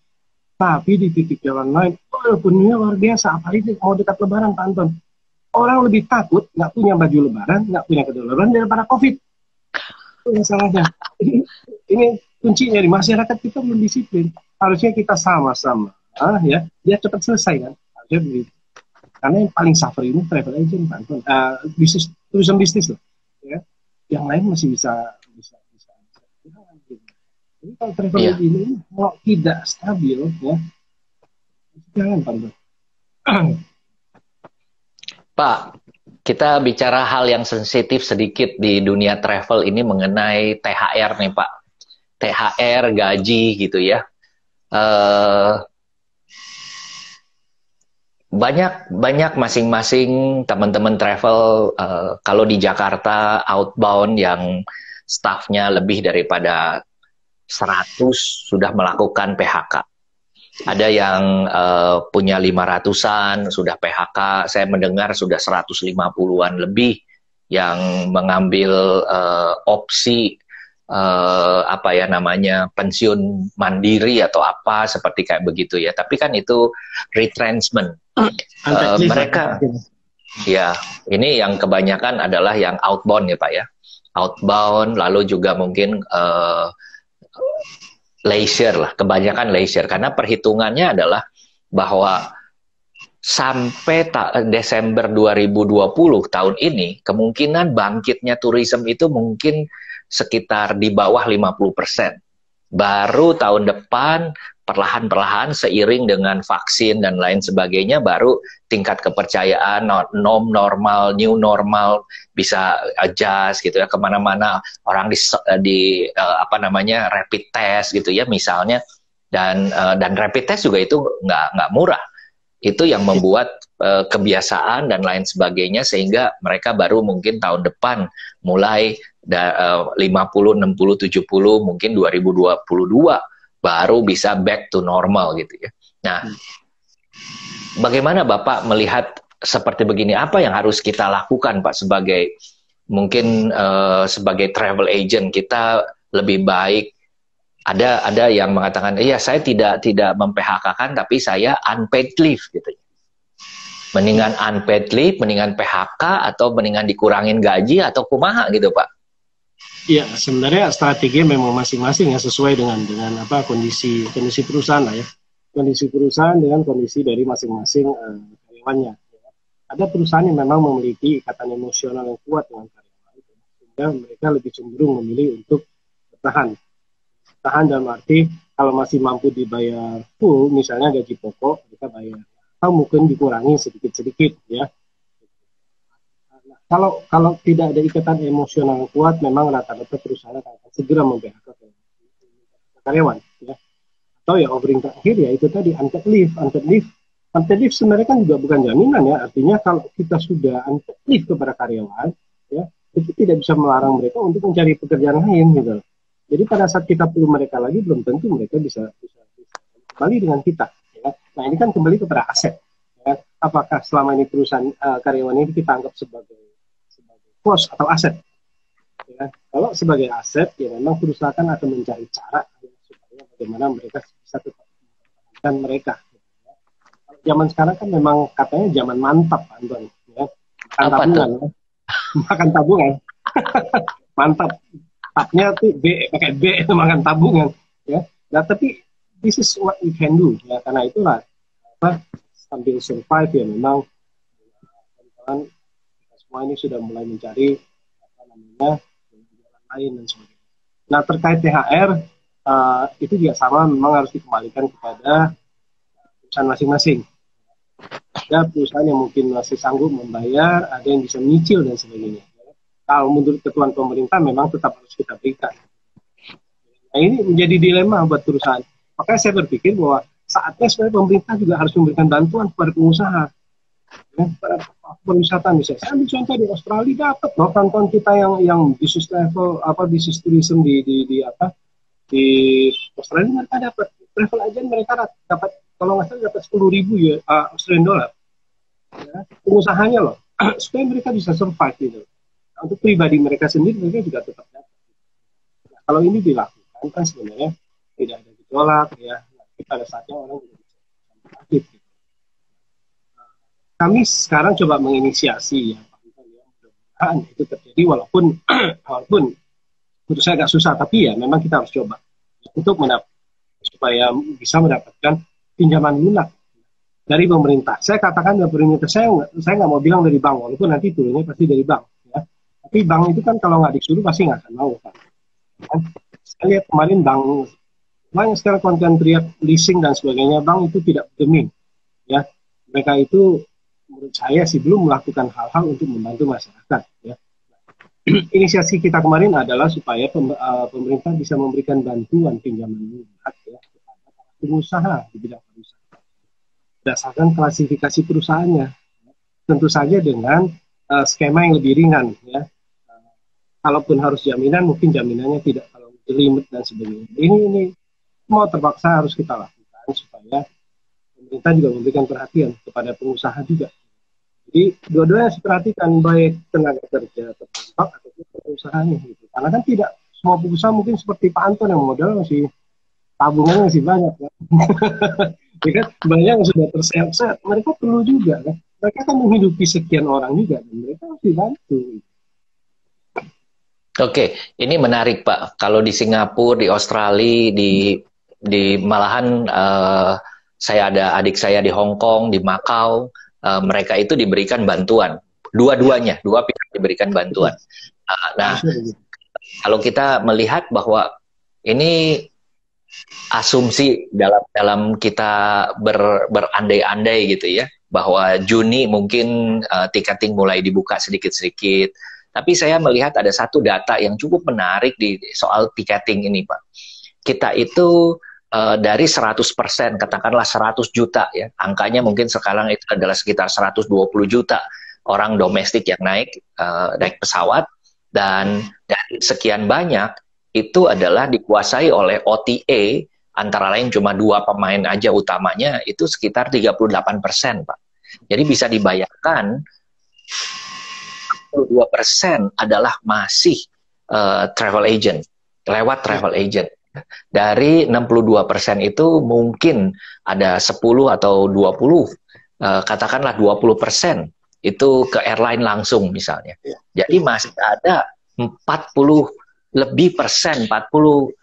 tapi di titik jalan lain, penuhnya luar biasa. Apalagi mau dekat Lebaran Pak Anton. Orang lebih takut nggak punya baju Lebaran, nggak punya kedai Lebaran daripada COVID. Itu masalahnya. Ini kuncinya di masyarakat kita belum disiplin. Harusnya kita sama-sama, ya, biar cepat selesai kan. Harusnya begitu. Karena yang paling suffer ini travel agent, bisnis turisme bisnis loh. Ya. Yang lain masih bisa. Jadi kalau travel agent ini kalau tidak stabil, ya, jangan Pak. Pak, kita bicara hal yang sensitif sedikit di dunia travel ini mengenai THR nih Pak. THR, gaji gitu ya. Banyak masing-masing teman-teman travel, kalau di Jakarta outbound yang staffnya lebih daripada 100 sudah melakukan PHK. Ada yang punya 500-an sudah PHK. Saya mendengar sudah 150-an lebih yang mengambil opsi pensiun mandiri atau apa seperti kayak begitu ya. Tapi kan itu retrenchment. Mereka ya, ini yang kebanyakan adalah yang outbound ya Pak ya. Outbound, lalu juga mungkin leisure lah, kebanyakan leisure, karena perhitungannya adalah bahwa sampai Desember 2020 tahun ini kemungkinan bangkitnya tourism itu mungkin sekitar di bawah 50%. Baru tahun depan perlahan-perlahan seiring dengan vaksin dan lain sebagainya baru tingkat kepercayaan new normal bisa adjust gitu ya, kemana-mana orang di rapid test gitu ya misalnya, dan rapid test juga itu nggak murah. Itu yang membuat kebiasaan dan lain sebagainya sehingga mereka baru mungkin tahun depan mulai 50, 60, 70 mungkin 2022 baru bisa back to normal gitu ya. Nah, bagaimana Bapak melihat seperti begini? Apa yang harus kita lakukan Pak sebagai mungkin sebagai travel agent? Kita lebih baik, ada yang mengatakan, iya saya tidak mem-PHK-kan tapi saya unpaid leave gitu. Mendingan unpaid leave, mendingan PHK atau mendingan dikurangin gaji atau kumaha gitu Pak? Iya, sebenarnya strategi memang masing-masing ya sesuai dengan kondisi perusahaan lah ya. Kondisi perusahaan dengan kondisi dari masing-masing karyawannya. Ada perusahaan yang memang memiliki ikatan emosional yang kuat dengan karyawan, sehingga mereka lebih cenderung memilih untuk bertahan. Bertahan dalam arti kalau masih mampu dibayar full, misalnya gaji pokok, kita bayar. Atau mungkin dikurangi sedikit-sedikit ya. Kalau tidak ada ikatan emosional yang kuat, memang rata-rata perusahaan akan segera mem-PHK karyawan. Ya. Atau ya offering terakhir ya itu tadi unpaid leave. Unpaid leave sebenarnya kan juga bukan jaminan ya. Artinya kalau kita sudah unpaid leave kepada karyawan, ya itu tidak bisa melarang mereka untuk mencari pekerjaan lain gitu. Jadi pada saat kita perlu mereka lagi, belum tentu mereka bisa kembali dengan kita. Ya. Nah ini kan kembali kepada aset. Ya. Apakah selama ini perusahaan karyawan ini kita anggap sebagai cost atau aset. Ya. Kalau sebagai aset, ya memang perusahaan akan mencari cara ya, supaya bagaimana mereka bisa tetap mempertahankan mereka. Ya. Zaman sekarang kan memang katanya zaman mantap, Anton. Ya. Makan tabungan. Ya. Makan tabungan. Mantap. Tabnya tuh B, pakai B, makan tabungan. Ya. Nah, tapi this is what we can do. Ya, karena itulah apa, sambil survive ya memang teman-teman kita semua ini sudah mulai mencari apa namanya jalan lain dan sebagainya. Nah, terkait THR itu juga sama, memang harus dikembalikan kepada perusahaan masing-masing. Ada perusahaan yang mungkin masih sanggup membayar, ada yang bisa menyicil dan sebagainya. Kalau menurut ketentuan pemerintah memang tetap harus kita berikan. Nah, ini menjadi dilema buat perusahaan. Makanya saya berpikir bahwa saatnya sebenarnya pemerintah juga harus memberikan bantuan kepada pengusaha. Ya, pada pariwisata misalnya. Saya ambil contoh di Australia, dapat loh kawan-kawan kita yang bisnis level bisnis tourism di Australia, mereka dapat travel agent, mereka dapat kalau nggak salah dapat 10.000 ya Australian dollar. Ya, pengusahanya loh supaya mereka bisa survive gitu. Nah, untuk pribadi mereka sendiri mereka juga tetap dapat. Nah, kalau ini dilakukan kan sebenarnya tidak ada gejolak ya. Tapi pada saatnya orang juga bisa aktif. Gitu. Kami sekarang coba menginisiasi ya, mudah-mudahan itu terjadi walaupun menurut saya agak susah, tapi ya memang kita harus coba untuk supaya bisa mendapatkan pinjaman lunak dari pemerintah. Saya katakan dari pemerintah, saya nggak mau bilang dari bank, walaupun nanti turunnya pasti dari bank. Ya. Tapi bank itu kan kalau nggak disuruh pasti nggak akan mau. Kan. Saya lihat kemarin bank sekarang konten teriak leasing dan sebagainya, bank itu tidak bergeming. Ya, mereka itu menurut saya sih belum melakukan hal-hal untuk membantu masyarakat. Ya. Inisiasi kita kemarin adalah supaya pemerintah bisa memberikan bantuan pinjaman lunak ya, kepada pengusaha di bidang pariwisata berdasarkan klasifikasi perusahaannya, tentu saja dengan skema yang lebih ringan ya. Kalaupun harus jaminan, mungkin jaminannya tidak kalau limit dan sebagainya. Ini mau terpaksa harus kita lakukan supaya pemerintah juga memberikan perhatian kepada pengusaha juga. Jadi dua-duanya harus diperhatikan, baik tenaga kerja terdampak ataupun perusahaannya gitu. Karena kan tidak semua pengusaha mungkin seperti Pak Anton yang modal masih tabungannya masih banyak ya. Ya kan? Banyak yang sudah terseok-seok, mereka perlu juga kan. Mereka kan menghidupi sekian orang juga dan mereka harus dibantu. Oke, ini menarik Pak. Kalau di Singapura, di Australia, di malahan saya ada adik saya di Hong Kong, di Macau, mereka itu diberikan bantuan. Dua-duanya, dua pihak diberikan bantuan. Nah, kalau kita melihat bahwa ini asumsi dalam kita berandai-andai gitu ya, bahwa Juni mungkin tiketing mulai dibuka sedikit-sedikit. Tapi saya melihat ada satu data yang cukup menarik di soal tiketing ini, Pak. Kita itu dari 100%, katakanlah 100 juta ya, angkanya mungkin sekarang itu adalah sekitar 120 juta orang domestik yang naik pesawat, dan dari sekian banyak itu adalah dikuasai oleh OTA, antara lain cuma 2 pemain aja utamanya, itu sekitar 38%, Pak. Jadi bisa dibayangkan 2% adalah masih travel agent, lewat travel agent. Dari 62% itu mungkin ada 10 atau 20, katakanlah 20% itu ke airline langsung misalnya. Jadi masih ada 40 lebih persen, 42%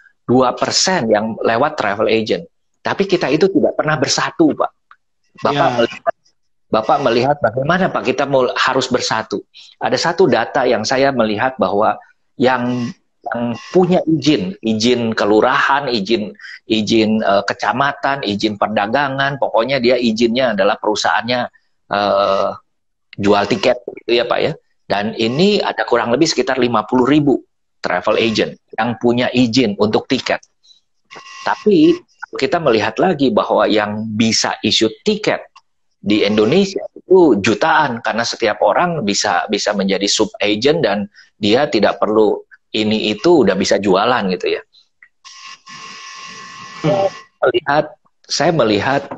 yang lewat travel agent. Tapi kita itu tidak pernah bersatu, Pak. Bapak melihat bagaimana Pak kita harus bersatu. Ada satu data yang saya melihat bahwa yang punya izin kelurahan, izin kecamatan, izin perdagangan, pokoknya dia izinnya adalah perusahaannya jual tiket gitu ya Pak ya. Dan ini ada kurang lebih sekitar 50.000 travel agent yang punya izin untuk tiket. Tapi kita melihat lagi bahwa yang bisa issue tiket di Indonesia itu jutaan, karena setiap orang bisa menjadi sub agent dan dia tidak perlu ini itu udah bisa jualan gitu ya. Saya melihat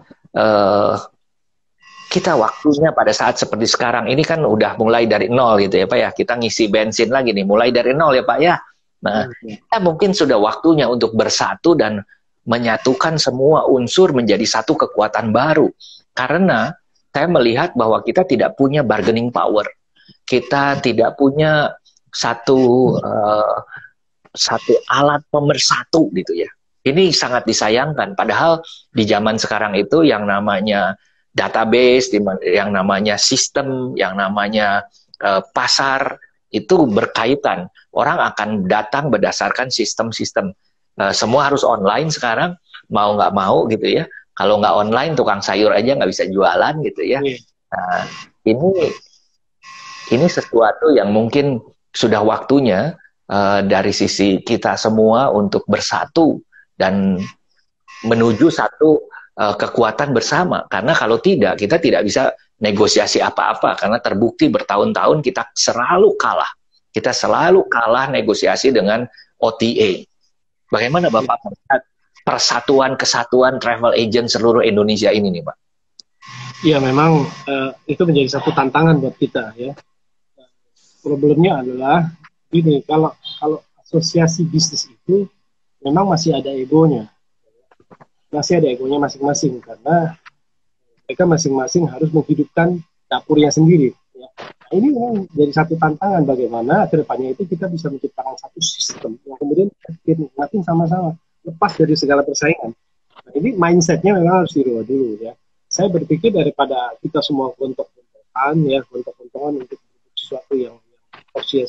kita waktunya pada saat seperti sekarang ini kan udah mulai dari nol gitu ya Pak ya. Kita ngisi bensin lagi nih, mulai dari nol ya Pak ya. Nah, kita mungkin sudah waktunya untuk bersatu dan menyatukan semua unsur menjadi satu kekuatan baru. Karena saya melihat bahwa kita tidak punya bargaining power. Kita tidak punya satu satu alat pemersatu gitu ya. Ini sangat disayangkan. Padahal di zaman sekarang itu yang namanya database, yang namanya sistem, yang namanya pasar itu berkaitan. Orang akan datang berdasarkan sistem-sistem. Semua harus online sekarang, mau nggak mau gitu ya. Kalau nggak online, tukang sayur aja nggak bisa jualan gitu ya. Nah, ini sesuatu yang mungkin sudah waktunya dari sisi kita semua untuk bersatu dan menuju satu kekuatan bersama. Karena kalau tidak, kita tidak bisa negosiasi apa-apa. Karena terbukti bertahun-tahun kita selalu kalah. Kita selalu kalah negosiasi dengan OTA. Bagaimana Bapak melihat persatuan kesatuan travel agent seluruh Indonesia ini nih Pak? Ya memang itu menjadi satu tantangan buat kita ya. Problemnya adalah ini, kalau asosiasi bisnis itu memang masih ada egonya. Masih ada egonya masing-masing karena mereka masing-masing harus menghidupkan dapurnya sendiri. Ya. Nah, ini memang jadi satu tantangan bagaimana kedepannya itu kita bisa menciptakan satu sistem yang kemudian kita nikmatin sama-sama lepas dari segala persaingan. Nah, ini mindsetnya memang harus dirubah dulu ya. Saya berpikir daripada kita semua gontok-gontokan ya, gontok-gontokan untuk sesuatu yang porsinya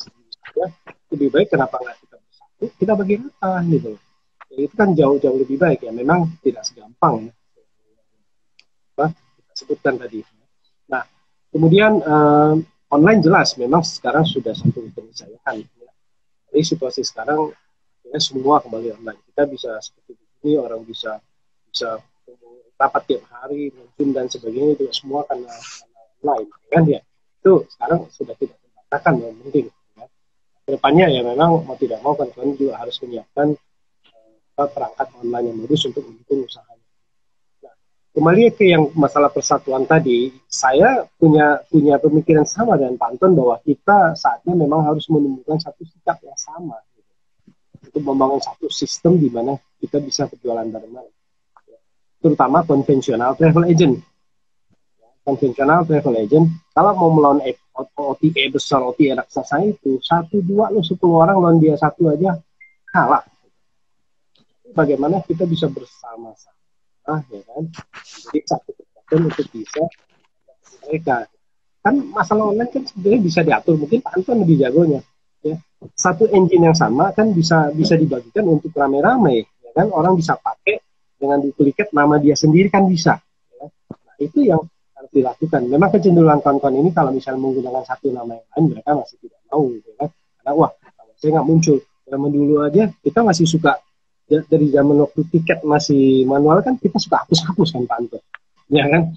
ya, lebih baik kenapa nggak kita bersatu, kita bagi rata gitu. Ya, itu kan jauh-jauh lebih baik ya. Memang tidak segampang ya. Apa kita sebutkan tadi. Nah, kemudian online jelas memang sekarang sudah satu keniscayaan. Ya. Jadi situasi sekarang ya, semua kembali online. Kita bisa seperti ini, orang bisa rapat tiap hari, Zoom dan sebagainya itu semua karena online, kan ya. Itu sekarang sudah tidak terbataskan yang penting. Ya. Kedepannya ya memang mau tidak mau kan juga harus menyiapkan perangkat online yang bagus untuk mendukung usahanya. Nah, kembali ke yang masalah persatuan tadi, saya punya pemikiran sama dengan Pak Anton bahwa kita saatnya memang harus menemukan satu sikap yang sama gitu, untuk membangun satu sistem di mana kita bisa berjualan bareng-bareng. Terutama konvensional travel agent. Konvensional travel agent, kalau mau melawan OTA besar, OTA raksasa itu, 1, 2, 10 orang lawan dia satu aja, kalah. Bagaimana kita bisa bersama-sama, ya kan? Jadi satu kekuatan untuk bisa mereka. Kan masalah online kan sebenarnya bisa diatur, mungkin Pak Anton lebih jagonya. Ya. Satu engine yang sama kan bisa dibagikan untuk rame-rame, ya kan? Orang bisa pakai dengan duplikat nama dia sendiri kan bisa. Ya. Nah, itu yang harus dilakukan. Memang kecenderungan kawan-kawan ini kalau misalnya menggunakan satu nama yang lain, mereka masih tidak mau. Ya kan? Karena wah, kalau saya nggak muncul. Zaman dulu aja kita masih suka, ya, dari zaman waktu tiket masih manual kan kita suka hapus-hapus kan Pak Anto. Ya kan?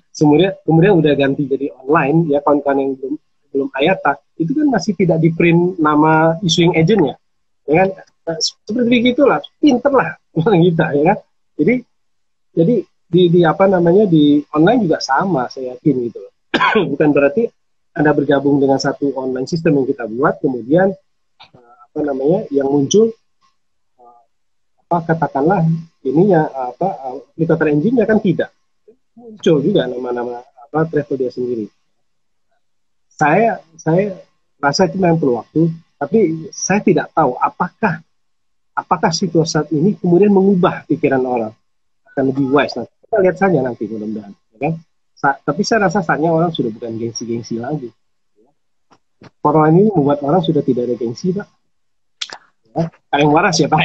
Kemudian udah ganti jadi online, ya kawan-kawan yang belum IATA, itu kan masih tidak di print nama issuing agent-nya. Ya kan? Nah, seperti begitulah, pinter lah kita, ya kan? Jadi di apa namanya di online juga sama, saya yakin gitu. Bukan berarti Anda bergabung dengan satu online sistem yang kita buat, kemudian apa namanya yang muncul katakanlah ininya aplikator engine-nya kan tidak muncul juga nama-nama travel dia sendiri. Saya rasa itu memang perlu waktu, tapi saya tidak tahu apakah situasi saat ini kemudian mengubah pikiran orang akan lebih wise. Nah, kita lihat saja nanti mudah-mudahan, ya kan? Tapi saya rasa saatnya orang sudah bukan gengsi-gengsi lagi. Corona ini membuat orang sudah tidak ada gengsi, Pak. Ya, paling waras ya Pak.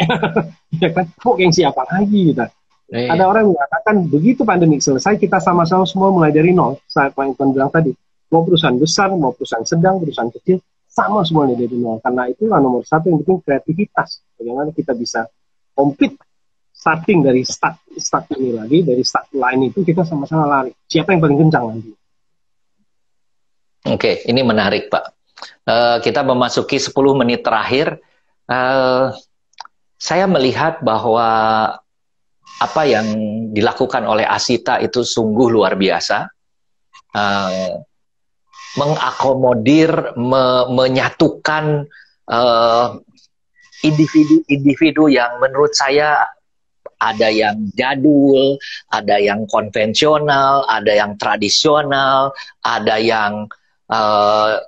Ya kan? Kok gengsi apa lagi kita? Ada orang yang mengatakan begitu pandemi selesai kita sama-sama semua mulai dari nol. Saya Pak Anton bilang tadi, mau perusahaan besar, mau perusahaan sedang, perusahaan kecil, sama semuanya dari nol. Karena itulah nomor satu yang penting kreativitas. Bagaimana kita bisa compete starting dari start ini lagi, dari start line itu kita sama-sama lari. Siapa yang paling kencang nanti? Oke, ini menarik Pak. Kita memasuki 10 menit terakhir. Saya melihat bahwa apa yang dilakukan oleh Asita itu sungguh luar biasa. Mengakomodir, menyatukan individu-individu yang menurut saya ada yang jadul, ada yang konvensional, ada yang tradisional, ada yang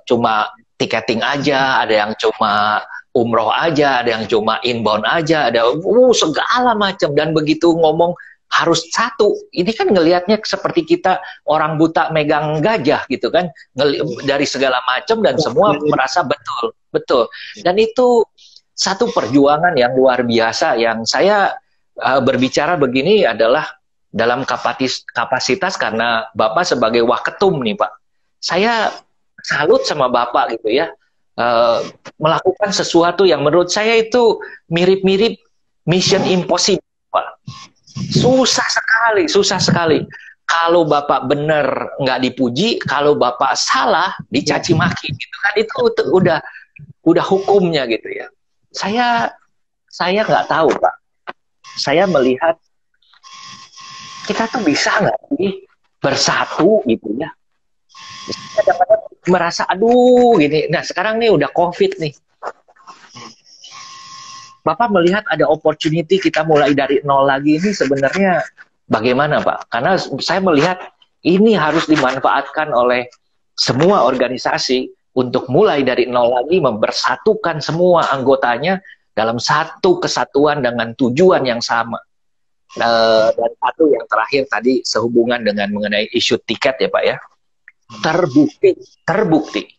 cuma tiketing aja, ada yang cuma umroh aja, ada yang cuma inbound aja, ada segala macam. Dan begitu ngomong harus satu, ini kan ngelihatnya seperti kita orang buta megang gajah gitu kan, dari segala macam dan semua merasa betul, betul. Dan itu satu perjuangan yang luar biasa yang saya berbicara begini adalah dalam kapasitas karena Bapak sebagai waketum nih Pak. Saya salut sama Bapak gitu ya. Melakukan sesuatu yang menurut saya itu mirip-mirip Mission Impossible, Pak. Susah sekali. Kalau Bapak benar nggak dipuji, kalau Bapak salah dicaci maki, gitu kan itu udah hukumnya gitu ya. Saya nggak tahu Pak. Saya melihat kita tuh bisa nggak sih bersatu gitu ya. Kadang-kadang merasa aduh gini. Nah sekarang nih udah COVID nih. Bapak melihat ada opportunity kita mulai dari nol lagi ini sebenarnya bagaimana Pak? Karena saya melihat ini harus dimanfaatkan oleh semua organisasi untuk mulai dari nol lagi mempersatukan semua anggotanya dalam satu kesatuan dengan tujuan yang sama. Dan satu yang terakhir tadi sehubungan dengan mengenai isu tiket ya Pak ya. Terbukti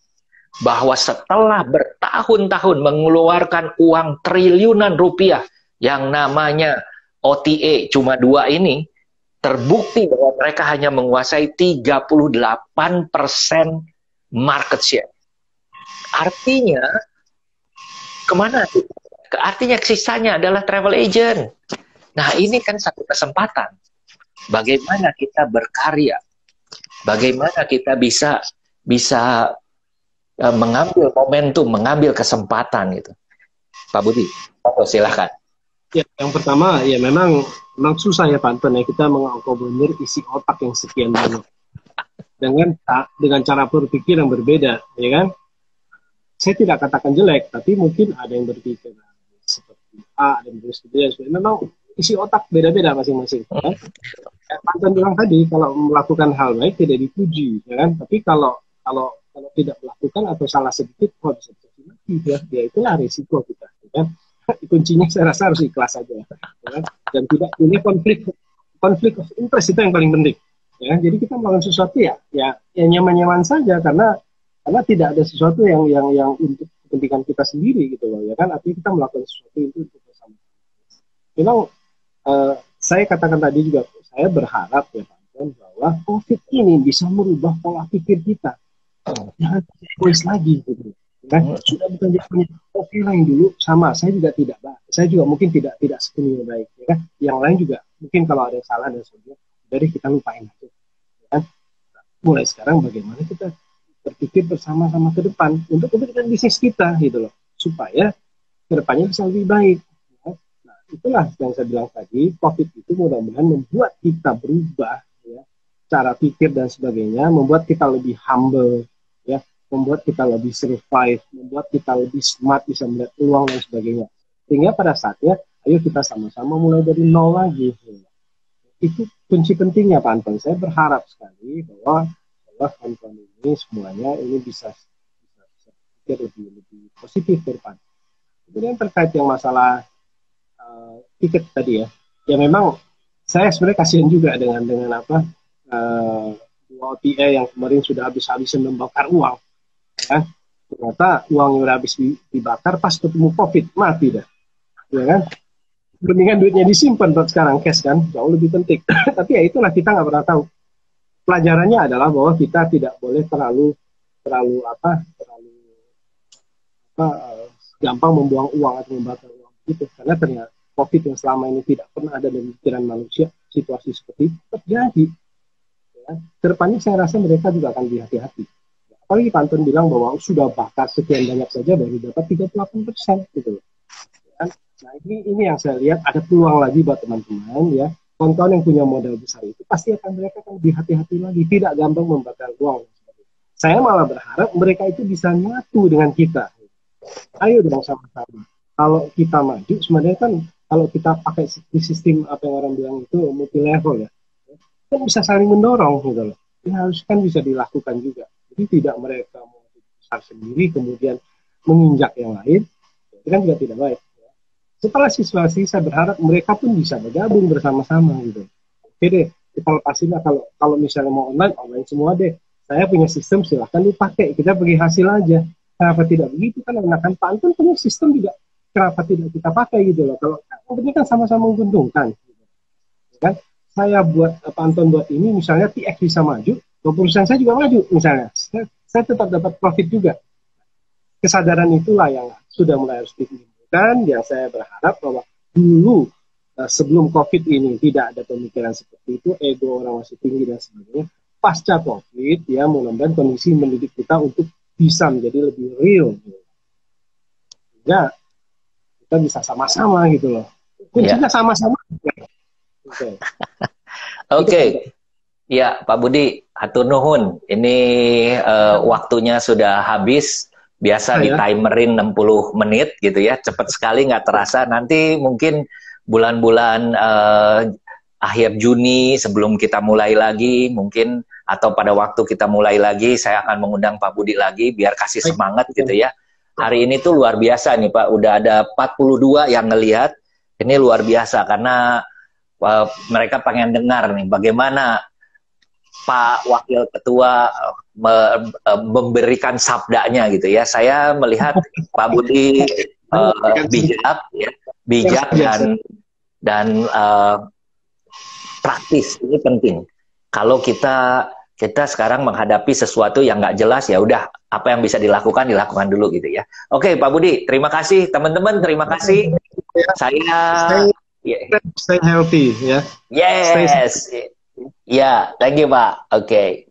bahwa setelah bertahun-tahun mengeluarkan uang triliunan rupiah yang namanya OTA cuma 2 ini, terbukti bahwa mereka hanya menguasai 38% market share. Artinya kemana tuh? Artinya sisanya adalah travel agent. Nah ini kan satu kesempatan. Bagaimana kita berkarya? Bagaimana kita bisa mengambil momentum, mengambil kesempatan gitu. Pak Budi, silahkan. Ya, yang pertama ya memang susah ya Pak Anton ya kita mengakomodir isi otak yang sekian banyak dengan cara berpikir yang berbeda, ya kan? Saya tidak katakan jelek, tapi mungkin ada yang berpikir seperti A dan B. Memang isi otak beda-beda masing-masing. Ya? Pak Anton bilang tadi kalau melakukan hal baik tidak dipuji, ya kan? Tapi kalau tidak melakukan atau salah sedikit, bisa mati ya itulah risiko kita, ya kan? Kuncinya saya rasa harus ikhlas saja, ya kan? Dan tidak punya konflik of interest, itu yang paling penting. Ya, jadi kita melakukan sesuatu ya nyaman-nyaman saja karena tidak ada sesuatu yang untuk kepentingan kita sendiri gitu loh, ya kan? Artinya kita melakukan sesuatu itu untuk bersama. Memang saya katakan tadi juga, saya berharap ya Pak Anton bahwa COVID ini bisa merubah pola pikir kita. Jangan egois lagi gitu. Kan? Sudah bukan jadi oke lah yang dulu sama. Saya juga mungkin tidak sepenuhnya baik. Ya kan? Yang lain juga mungkin kalau ada yang salah dan sebagainya, dari kita lupain aja. Ya kan? Mulai sekarang bagaimana kita berpikir bersama-sama ke depan untuk kepentingan bisnis kita gitu loh, supaya kedepannya bisa lebih baik. Nah, itulah yang saya bilang tadi, COVID itu mudah-mudahan membuat kita berubah, ya, cara pikir dan sebagainya, membuat kita lebih humble, ya, membuat kita lebih survive, membuat kita lebih smart, bisa melihat peluang dan sebagainya. Sehingga pada saatnya, ayo kita sama-sama mulai dari nol lagi. Ya. Itu kunci pentingnya Pak Anton. Saya berharap sekali bahwa Anton ini semuanya ini bisa pikir lebih positif ke depan. Kemudian terkait yang masalah tiket tadi ya memang saya sebenarnya kasihan juga dengan apa OTA yang kemarin sudah habis-habisan membakar uang, ya. Ternyata uang yang udah habis dibakar pas ketemu COVID mati dah, ya kan? Mendingan duitnya disimpan buat sekarang cash kan, jauh lebih penting. Tapi ya itulah, kita nggak pernah tahu. Pelajarannya adalah bahwa kita tidak boleh terlalu gampang membuang uang atau membakar uang gitu, karena ternyata COVID yang selama ini tidak pernah ada dalam pikiran manusia, situasi seperti itu terjadi. Ya. Kedepannya saya rasa mereka juga akan berhati-hati. Apalagi Pak Anton bilang bahwa sudah bakar sekian banyak saja baru dapat 38% gitu. Ya. Nah ini yang saya lihat ada peluang lagi buat teman-teman ya. Kawan-kawan yang punya modal besar itu pasti mereka akan lebih hati-hati lagi, tidak gampang membakar uang. Saya malah berharap mereka itu bisa nyatu dengan kita. Ayo dong sama-sama. Kalau kita maju, sebenarnya kan kalau kita pakai sistem apa yang orang bilang itu multi level ya, kan bisa saling mendorong gitu loh. Ini harus kan bisa dilakukan juga. Jadi tidak mereka mau besar sendiri, kemudian menginjak yang lain, itu kan juga tidak baik. Setelah siswa saya berharap mereka pun bisa bergabung bersama-sama gitu. Oke deh, kita lepasin lah kalau misalnya mau online semua deh. Saya punya sistem, silahkan dipakai, kita bagi hasil aja. Kenapa tidak begitu kan? Kan Pak Anton punya sistem juga, kenapa tidak kita pakai gitu loh? Kalau ini kan sama-sama menguntungkan, gitu. Kan? Saya buat Pak Anton buat ini, misalnya TX bisa maju, perusahaan saya juga maju, misalnya. Saya tetap dapat profit juga. Kesadaran itulah yang sudah mulai harus ditimbulkan, yang saya berharap bahwa dulu sebelum COVID ini tidak ada pemikiran seperti itu, ego orang masih tinggi dan sebagainya. Pasca COVID, ya mudah-mudahan kondisi mendidik kita untuk bisa menjadi lebih real. Ya, kita bisa sama-sama gitu loh. Kuncinya sama-sama. Oke. Ya, Pak Budi, hatur nuhun. Ini waktunya sudah habis. Biasa di timerin 60 menit gitu ya. Cepat sekali, nggak terasa. Nanti mungkin bulan-bulan akhir Juni sebelum kita mulai lagi, mungkin atau pada waktu kita mulai lagi, saya akan mengundang Pak Budi lagi biar kasih semangat gitu ya. Hari ini tuh luar biasa nih Pak, udah ada 42 yang ngelihat. Ini luar biasa karena mereka pengen dengar nih bagaimana Pak Wakil Ketua memberikan sabdanya gitu ya. Saya melihat Pak Budi bijak, ya, bijak dan praktis. Ini penting. Kalau kita sekarang menghadapi sesuatu yang nggak jelas, ya udah apa yang bisa dilakukan dulu gitu ya. Oke, Pak Budi, terima kasih teman-teman, terima kasih. Saya stay healthy ya. Yes. Ya, thank you Pak. Oke.